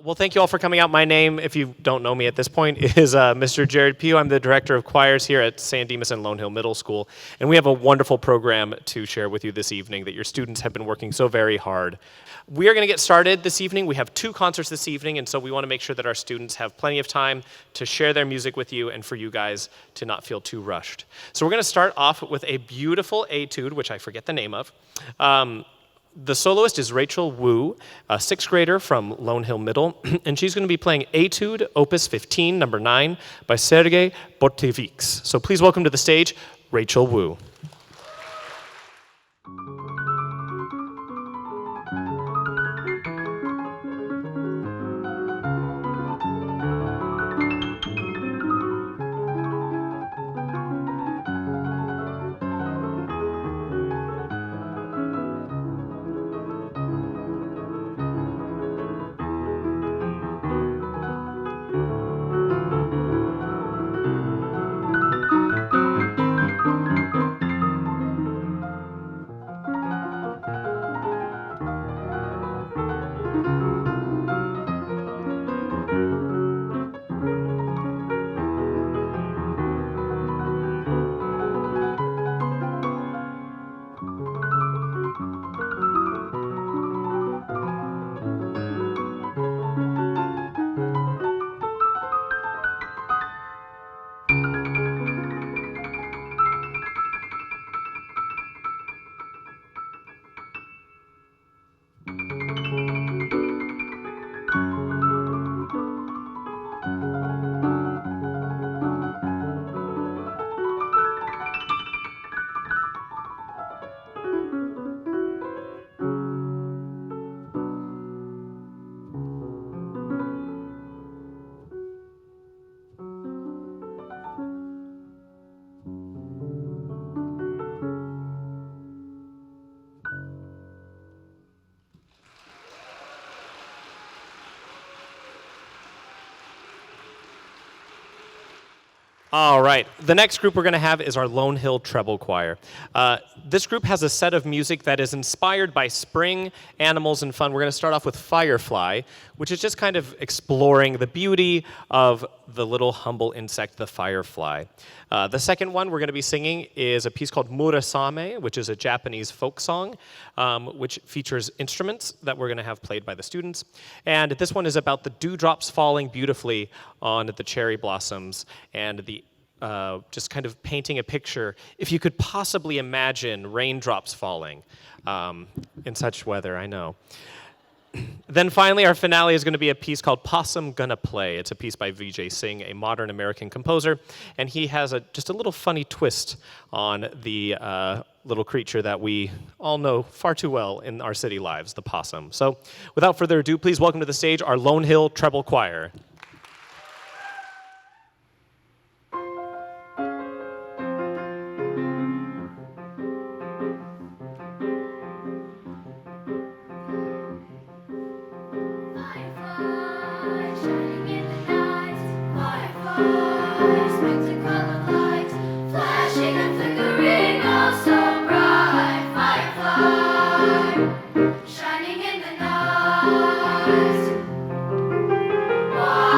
Well, thank you all for coming out. My name, if you don't know me at this point, is Mr. Jared Pugh. I'm the director of choirs here at San Dimas and Lone Hill Middle School, and we have a wonderful program to share with you this evening that your students have been working so very hard. We are going to get started this evening. We have 2 concerts this evening, and so we want to make sure that our students have plenty of time to share their music with you and for you guys to not feel too rushed. So we're going to start off with a beautiful etude, which I forget the name of. The soloist is Rachel Wu, a 6th grader from Lone Hill Middle, and she's going to be playing Etude, Opus 15, number 9, by Sergei Bortevix. So please welcome to the stage, Rachel Wu. All right, the next group we're going to have is our Lone Hill Treble Choir. This group has a set of music that is inspired by spring, animals, and fun. We're going to start off with Firefly, which is just kind of exploring the beauty of the little humble insect, the firefly. The second one we're going to be singing is a piece called Murasame, which is a Japanese folk song, which features instruments that we're going to have played by the students. And this one is about the dewdrops falling beautifully on the cherry blossoms and the just kind of painting a picture, if you could possibly imagine raindrops falling in such weather, I know. Then finally, our finale is going to be a piece called Possum Gonna Play. It's a piece by Vijay Singh, a modern American composer, and he has just a little funny twist on the little creature that we all know far too well in our city lives, the possum. So without further ado, please welcome to the stage our Lone Hill Treble Choir. Why?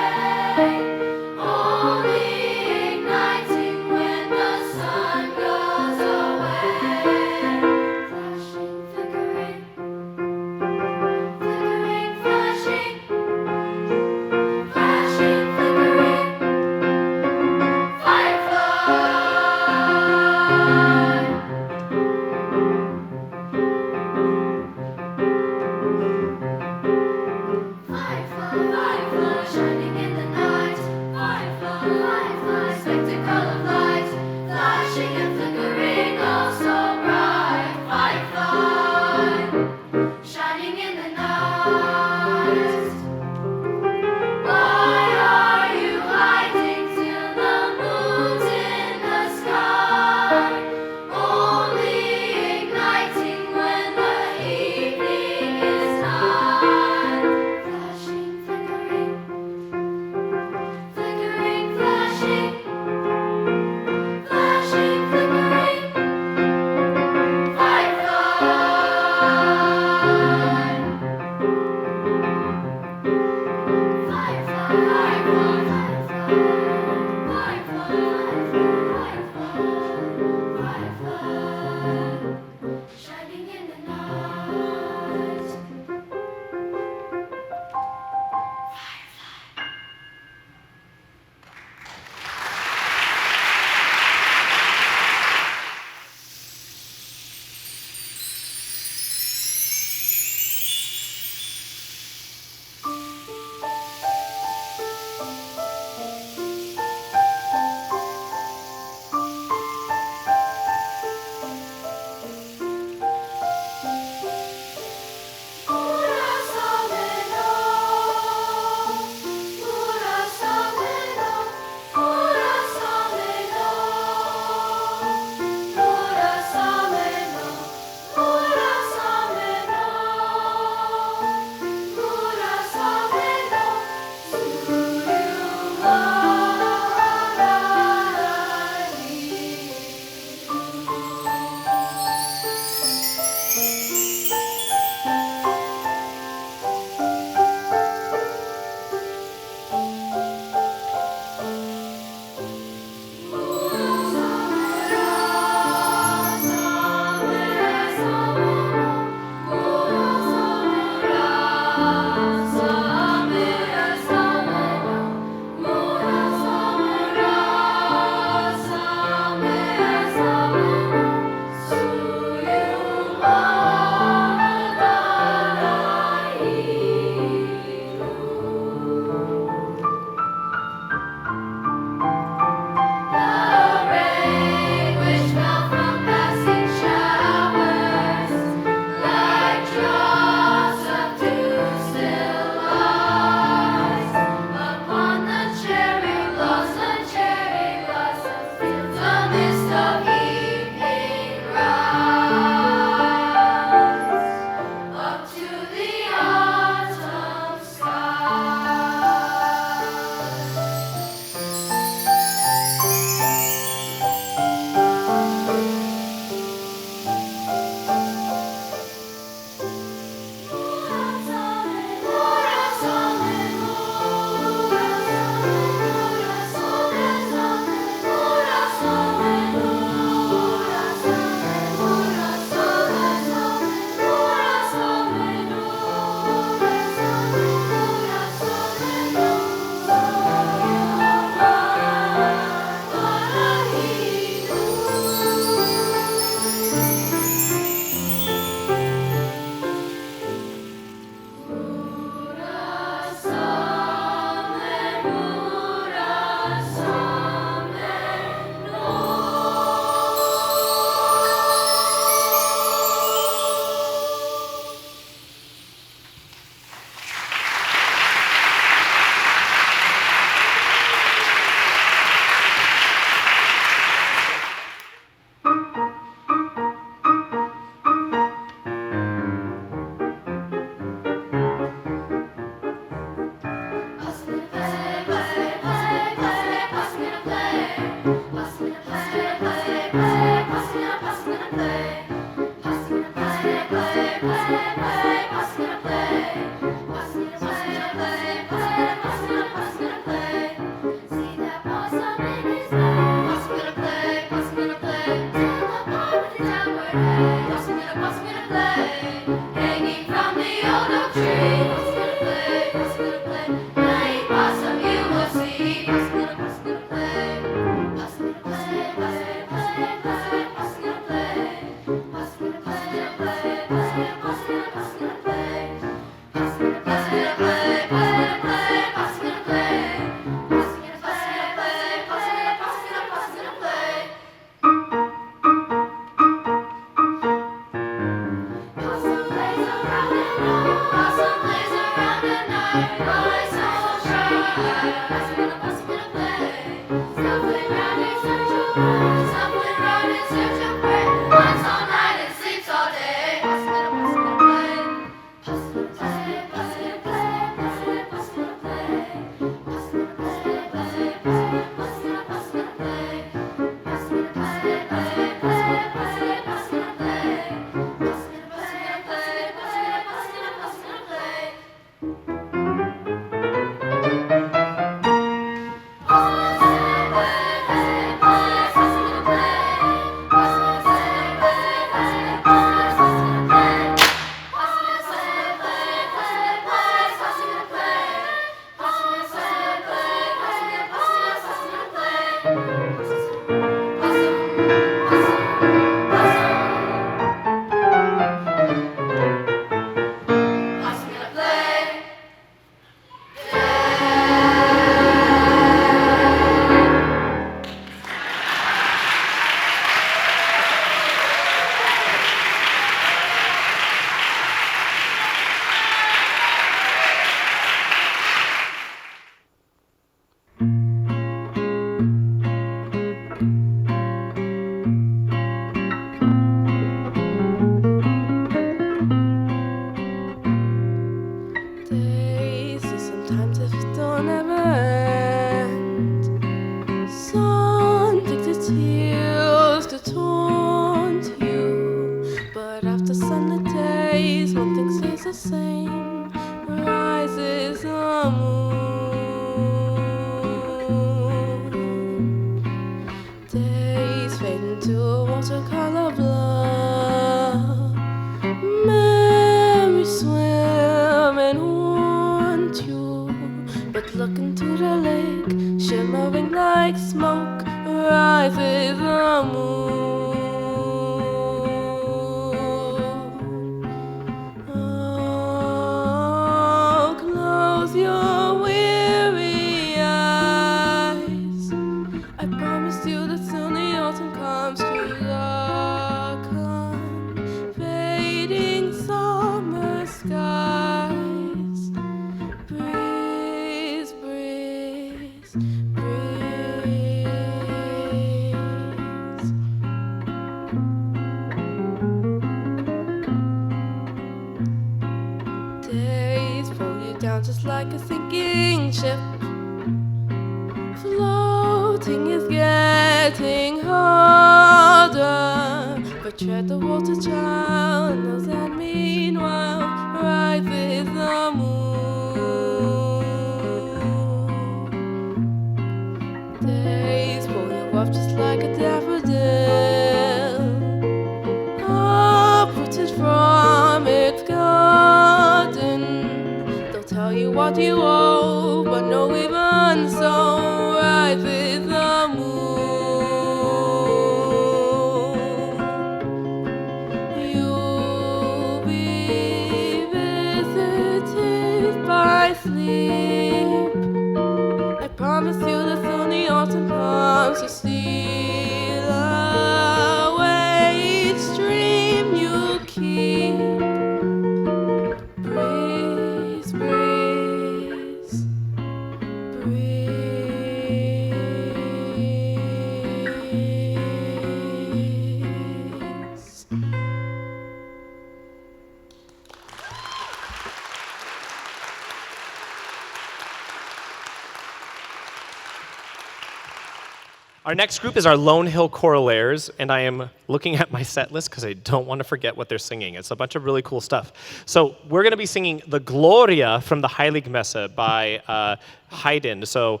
Our next group is our Lone Hill Choralairs, and I am looking at my set list because I don't want to forget what they're singing. It's a bunch of really cool stuff. So we're going to be singing the Gloria from the Heiligmesse by Haydn. So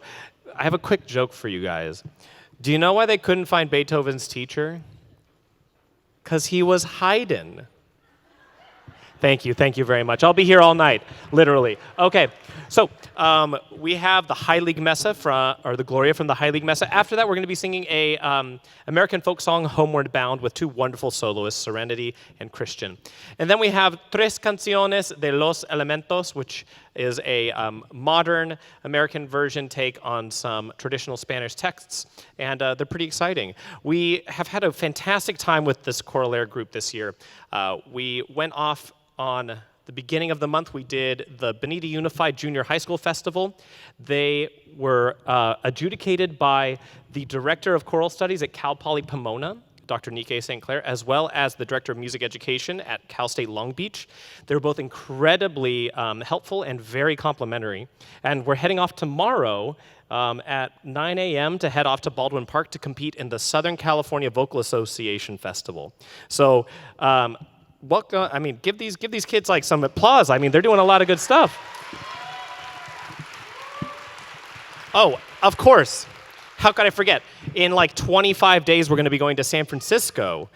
I have a quick joke for you guys. Do you know why they couldn't find Beethoven's teacher? Because he was Haydn. Thank you very much. I'll be here all night, literally. Okay, so we have the Heiligmesse, or the Gloria from the Heiligmesse. After that, we're going to be singing a American folk song, Homeward Bound, with two wonderful soloists, Serenity and Christian. And then we have Tres Canciones de los Elementos, which is a modern American version take on some traditional Spanish texts, and they're pretty exciting. We have had a fantastic time with this Choralair group this year. We went off on the beginning of the month, we did the Bonita Unified Junior High School Festival. They were adjudicated by the Director of Choral Studies at Cal Poly Pomona, Dr. Nike St. Clair, as well as the Director of Music Education at Cal State Long Beach. They were both incredibly helpful and very complimentary. And we're heading off tomorrow at 9 a.m. to head off to Baldwin Park to compete in the Southern California Vocal Association Festival. So, welcome. I mean, give these kids like some applause. I mean, they're doing a lot of good stuff. Oh, of course. How could I forget? In like 25 days, we're going to be going to San Francisco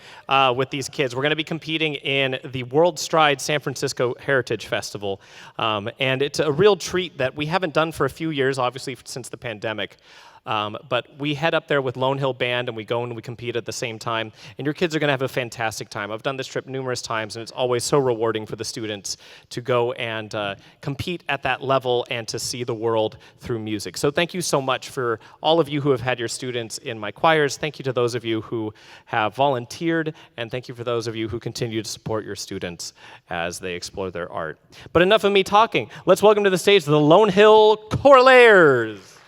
with these kids. We're going to be competing in the World Stride San Francisco Heritage Festival. And it's a real treat that we haven't done for a few years, obviously, since the pandemic. But we head up there with Lone Hill Band, and we go and we compete at the same time. And your kids are going to have a fantastic time. I've done this trip numerous times, and it's always so rewarding for the students to go and compete at that level and to see the world through music. So thank you so much for all of you who have had your students in my choirs. Thank you to those of you who have volunteered, and thank you for those of you who continue to support your students as they explore their art. But enough of me talking. Let's welcome to the stage the Lone Hill Choralairs.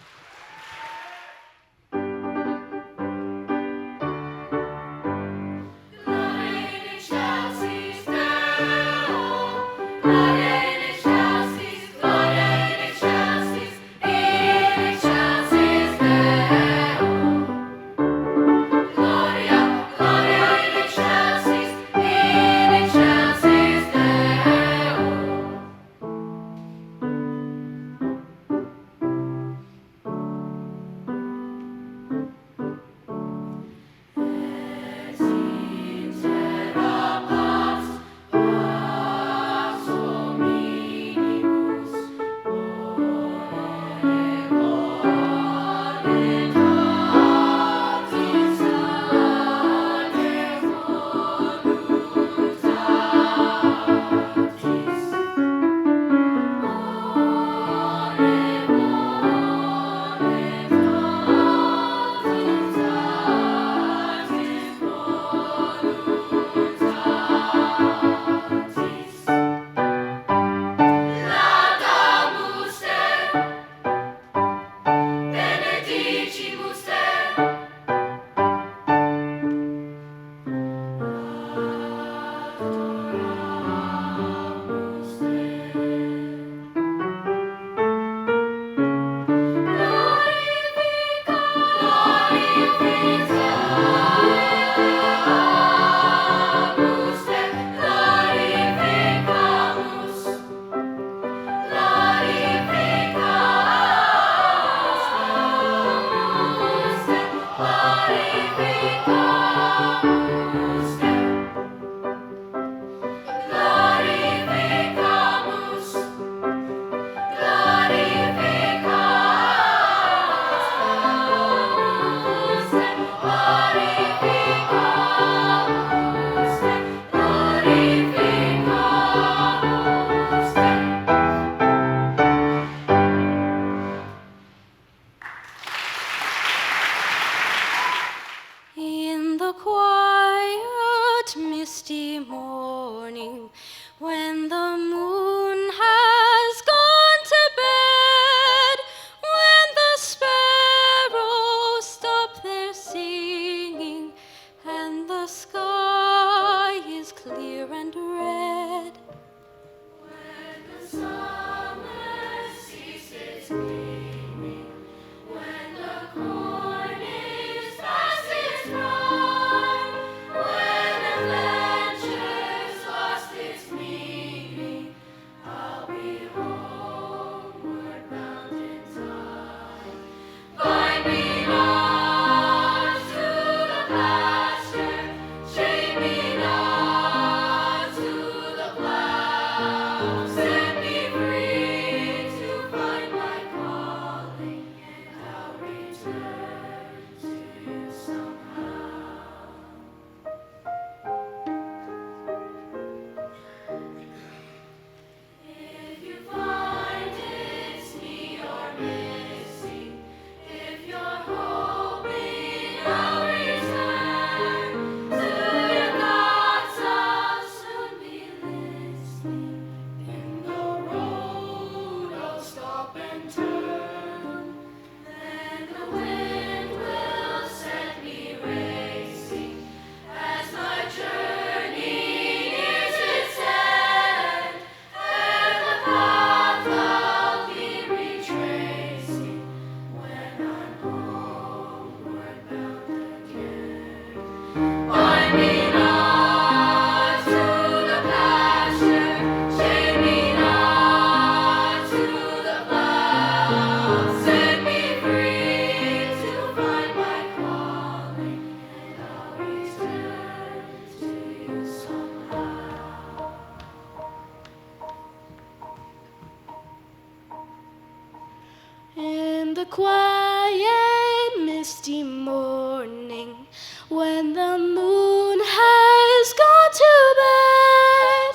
In the quiet, misty morning, when the moon has gone to bed,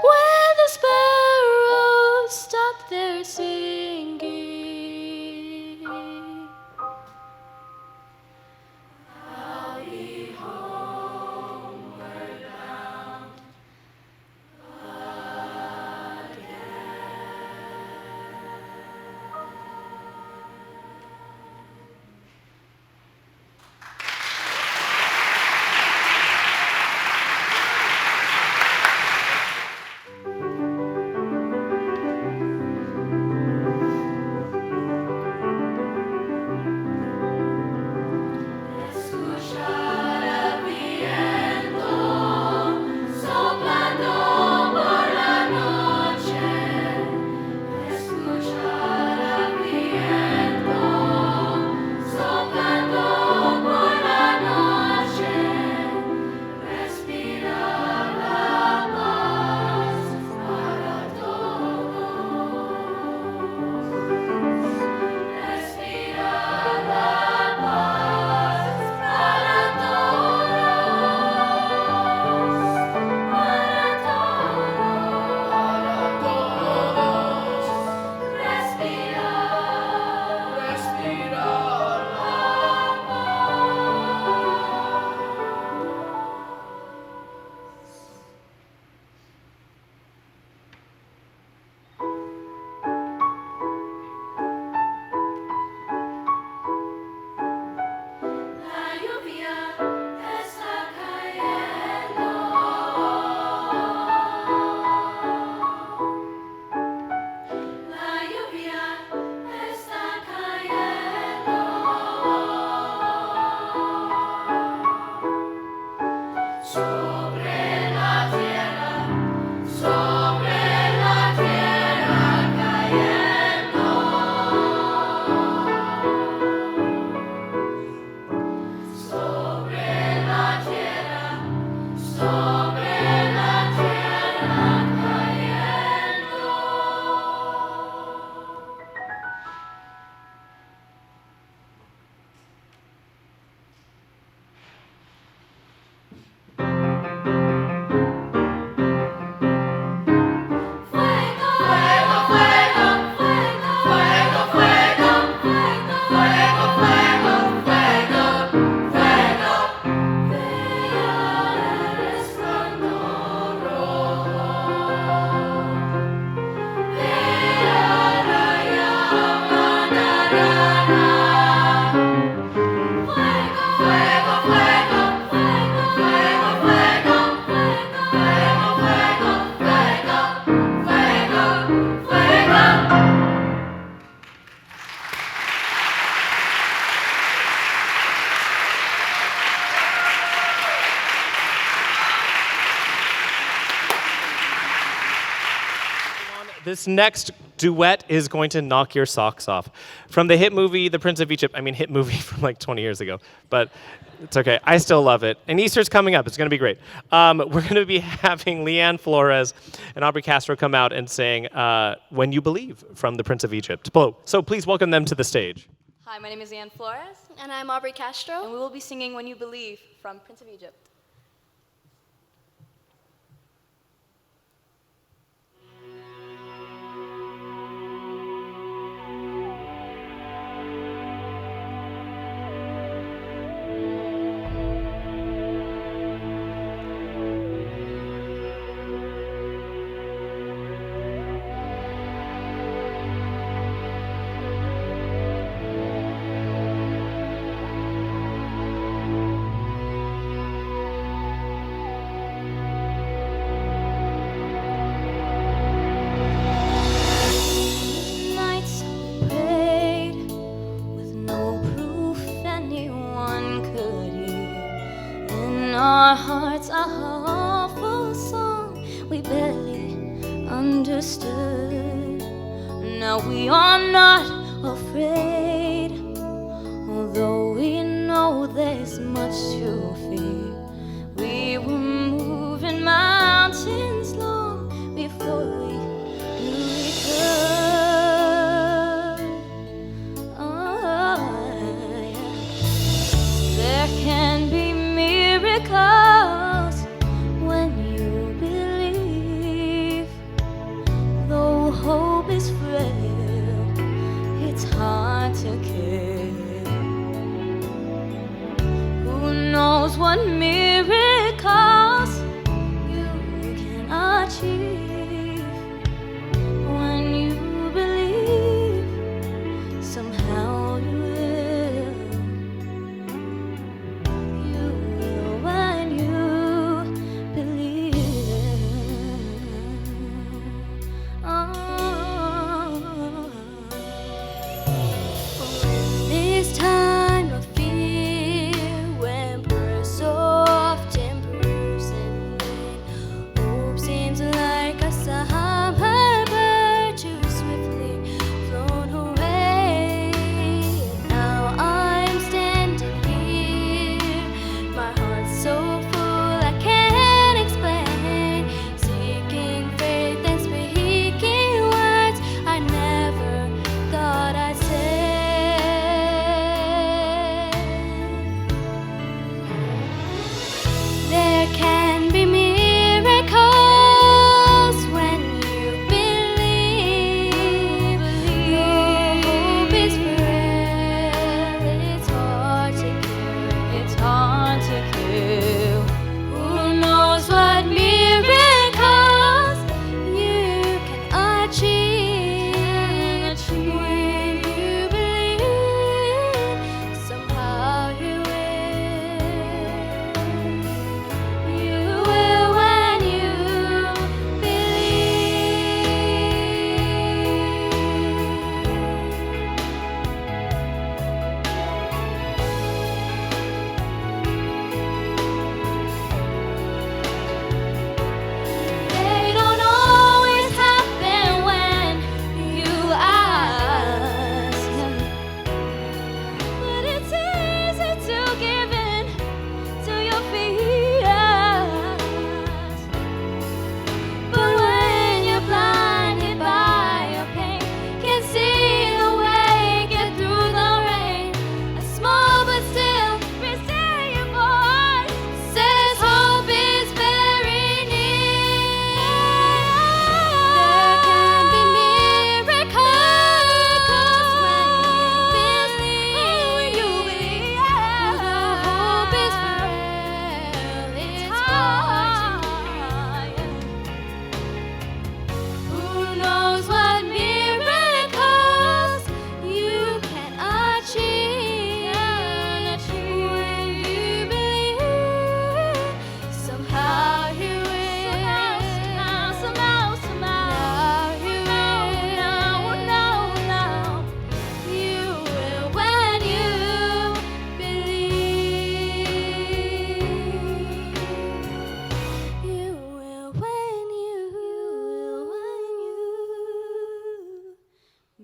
when the sparrows stop their singing, I'll be homeward bound Escuchar viento soplando por la noche. Escuchar viento soplando por la noche. Respirar la paz para todos. Respirar la paz para todos. Respirar la La lluvia está cayendo. La lluvia está cayendo. Sobre la tierra cayendo. Sobre la tierra cayendo. Fuego, fuego, fuego, fuego, fuego, fuego, fuego, fuego, fuego, fuego, fuego. Vea el resplandor rojo. Vea la llama naranja. Fuego, fuego, fuego, fuego, fuego, fuego, fuego, fuego, fuego, fuego, fuego. This next duet is going to knock your socks off. From the hit movie The Prince of Egypt, I mean hit movie from like 20 years ago, but it's okay. I still love it. And Easter's coming up. It's going to be great. We're going to be having Leanne Flores and Aubrey Castro come out and sing When You Believe from The Prince of Egypt. So please welcome them to the stage. Hi, my name is Leanne Flores, And I'm Aubrey Castro. and we will be singing When You Believe from Prince of Egypt. Nights we prayed with no proof anyone could hear. In our hearts a awful song we barely understood. Now we are not afraid, although we know there's much to fear. We were moving mountains long before we knew we could. what miracles you can achieve when you believe. Somehow you will when you believe. Oh. This time of fear, when birds often bruise and win, hope seems like a summer bird too swiftly flown away. Now I'm standing here, my heart's so full I can't explain, seeking faith and speaking words I never thought I'd say. There can be miracles when you believe. Hope is frail, it's hard to kill. It's hard to kill. Who knows what miracles you can achieve when you believe. Somehow you will. You will when you They don't always happen when you ask, but it's easy to give in to your fears. But when you're blinded by your pain, can't see the way, get through the rain, a small but still resilient voice says hope is very near. There can be miracles when you believe. Hope is frail, it's hard to Who knows what miracles you can achieve when you believe. Somehow you will. Somehow you will. You will when you believe. You will when you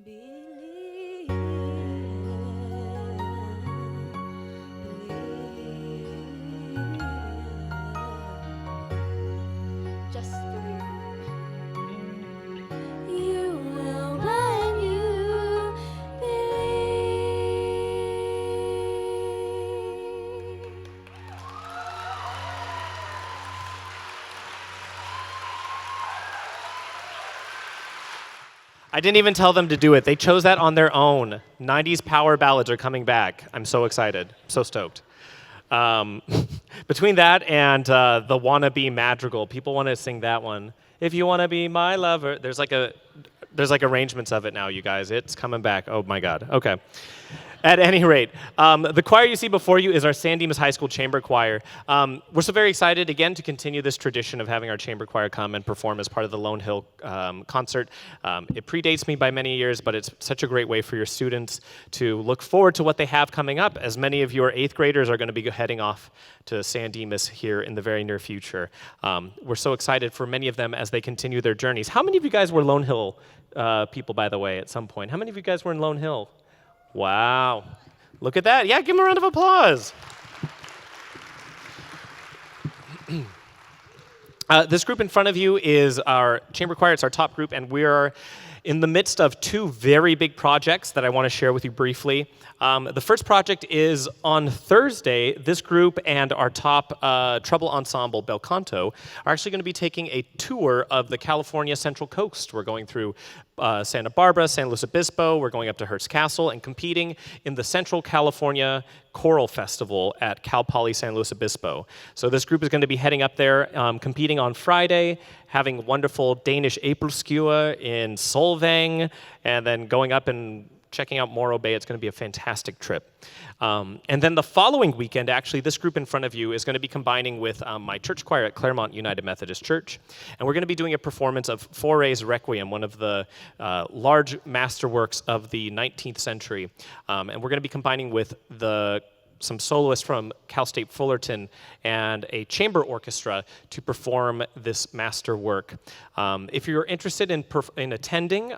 believe. Just believe. You will when you believe. I didn't even tell them to do it. They chose that on their own. 90s power ballads are coming back. I'm so excited. So stoked. Between that and the Wanna Be Madrigal, people want to sing that one. If you want to be my lover. There's like arrangements of it now, you guys. It's coming back. Oh my God. Okay. At any rate, the choir you see before you is our San Dimas High School Chamber Choir. We're so very excited, again, to continue this tradition of having our chamber choir come and perform as part of the Lone Hill concert. It predates me by many years, but it's such a great way for your students to look forward to what they have coming up, as many of your 8th graders are going to be heading off to San Dimas here in the very near future. We're so excited for many of them as they continue their journeys. How many of you guys were Lone Hill people, by the way, at some point? How many of you guys were in Lone Hill? Wow. Look at that. Yeah, give them a round of applause. This group in front of you is our chamber choir. It's our top group, and we're in the midst of two very big projects that I want to share with you briefly. The first project is on Thursday. This group and our top treble ensemble, Bel Canto, are actually going to be taking a tour of the California Central Coast. We're going through Santa Barbara, San Luis Obispo. We're going up to Hearst Castle and competing in the Central California Choral Festival at Cal Poly San Luis Obispo. So this group is going to be heading up there, competing on Friday, having wonderful Danish Aprilskua in Solvang, and then going up and checking out Morro Bay. It's going to be a fantastic trip. And then the following weekend, actually, this group in front of you is going to be combining with my church choir at Claremont United Methodist Church. And we're going to be doing a performance of Fauré's Requiem, one of the large masterworks of the 19th century. And we're going to be combining with some soloists from Cal State Fullerton and a chamber orchestra to perform this master work. If you're interested in attending,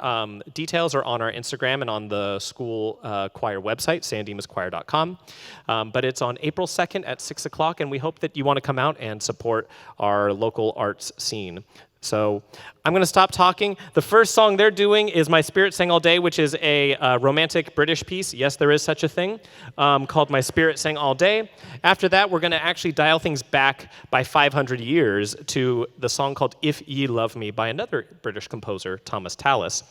details are on our Instagram and on the school choir website, sandimaschoir.com. But it's on April 2nd at 6 o'clock, and we hope that you want to come out and support our local arts scene. So I'm going to stop talking. The first song they're doing is My Spirit Sang All Day, which is a romantic British piece. Yes, there is such a thing, called My Spirit Sang All Day. After that, we're going to actually dial things back by 500 years to the song called If Ye Love Me by another British composer, Thomas Tallis.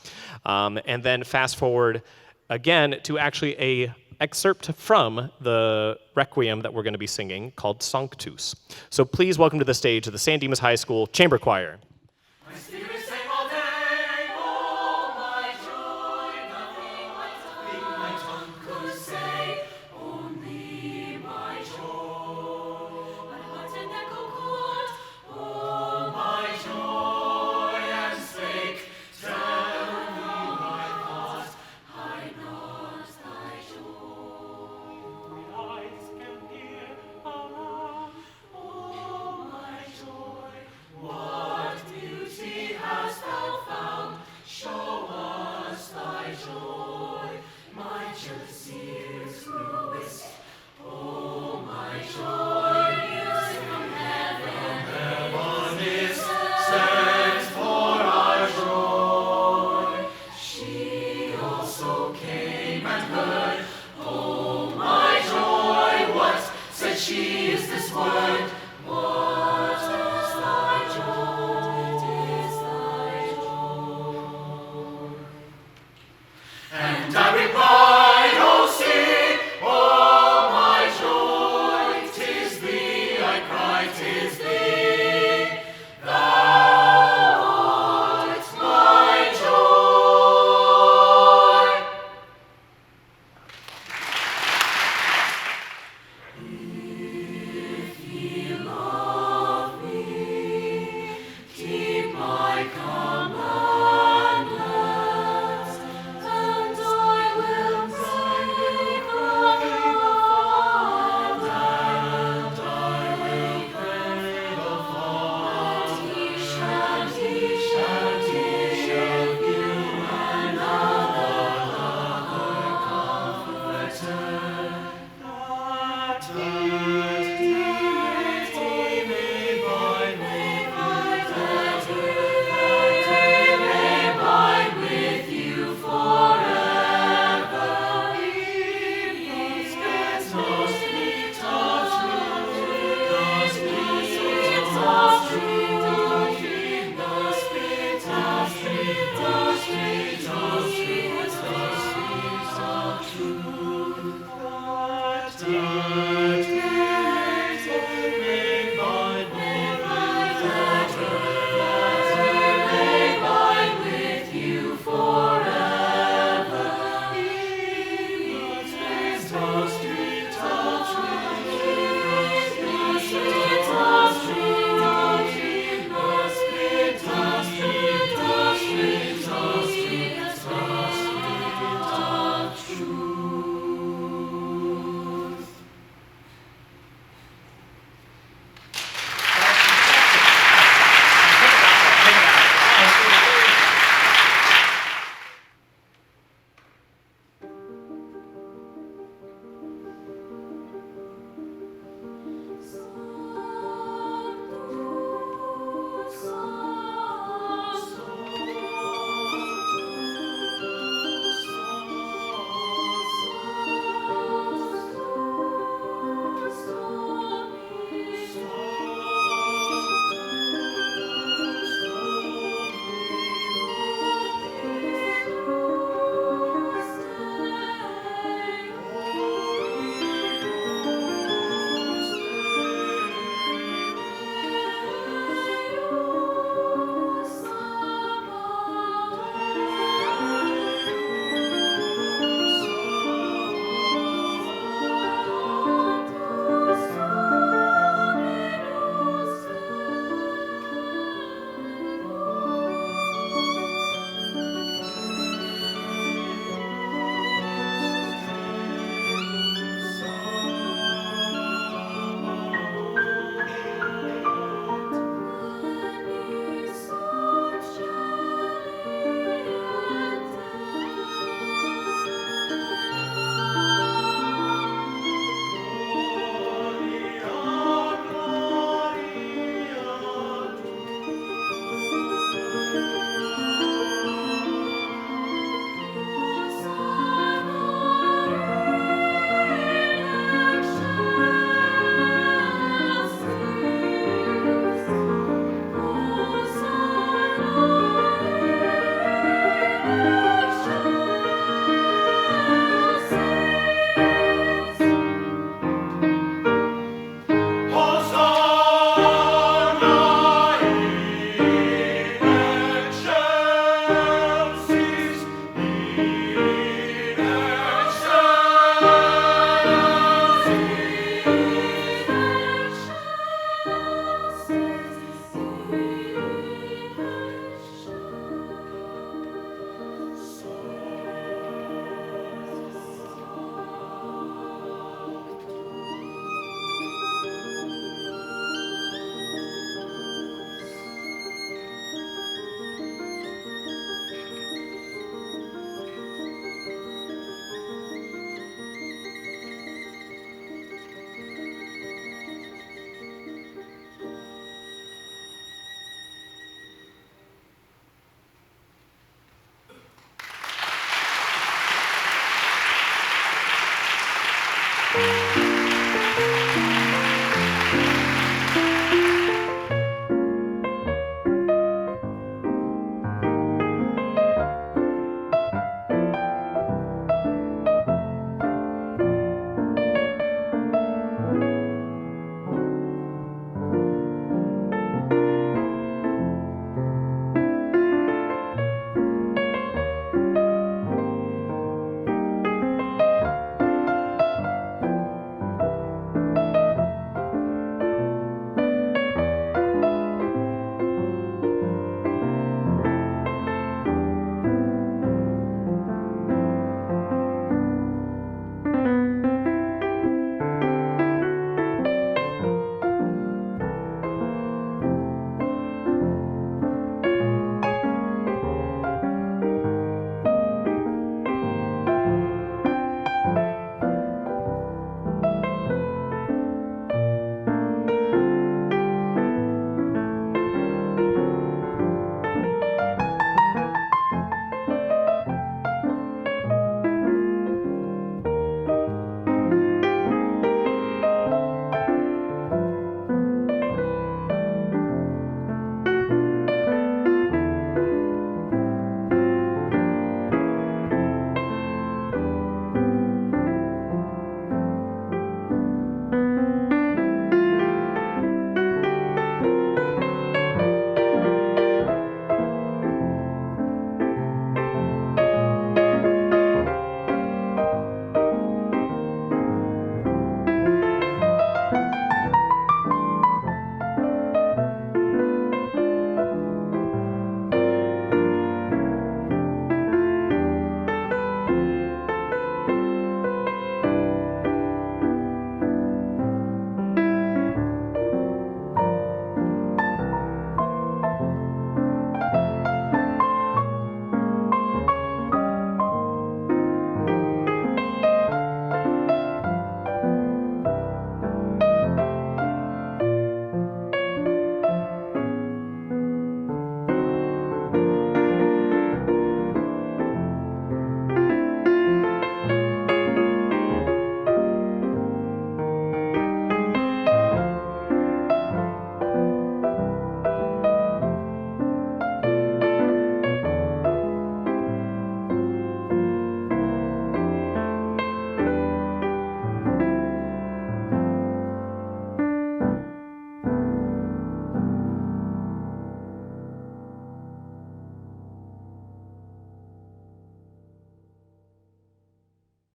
And then fast forward again to actually a excerpt from the Requiem that we're going to be singing called Sanctus. So please welcome to the stage the San Dimas High School Chamber Choir. My spirit sang all day, oh my joy, nothing my tongue could say, only my joy. My heart an echo caught, oh my joy, and spake, tell me my thoughts, hide not thy joy. My eyes can hear, oh my joy, what beauty hast thou found? Show us thy joy. My jealousy is growest. Oh, my joy is from heaven. Heaven is sent for our joy. She also came and heard. Oh, my joy, what said she? Is this word? What is thy joy? It is thy joy. And I replied, oh, see, oh, my joy, 'tis thee, I cried, 'tis thee, thou art my joy. If ye love me, keep my commandments, and I will pray the Father, and I will pray the Father, and he shall give you another Comforter, that he may abide with you forever. He does not speak of truth, does not speak of truth, does not speak of truth, does speak of truth, does speak of truth, that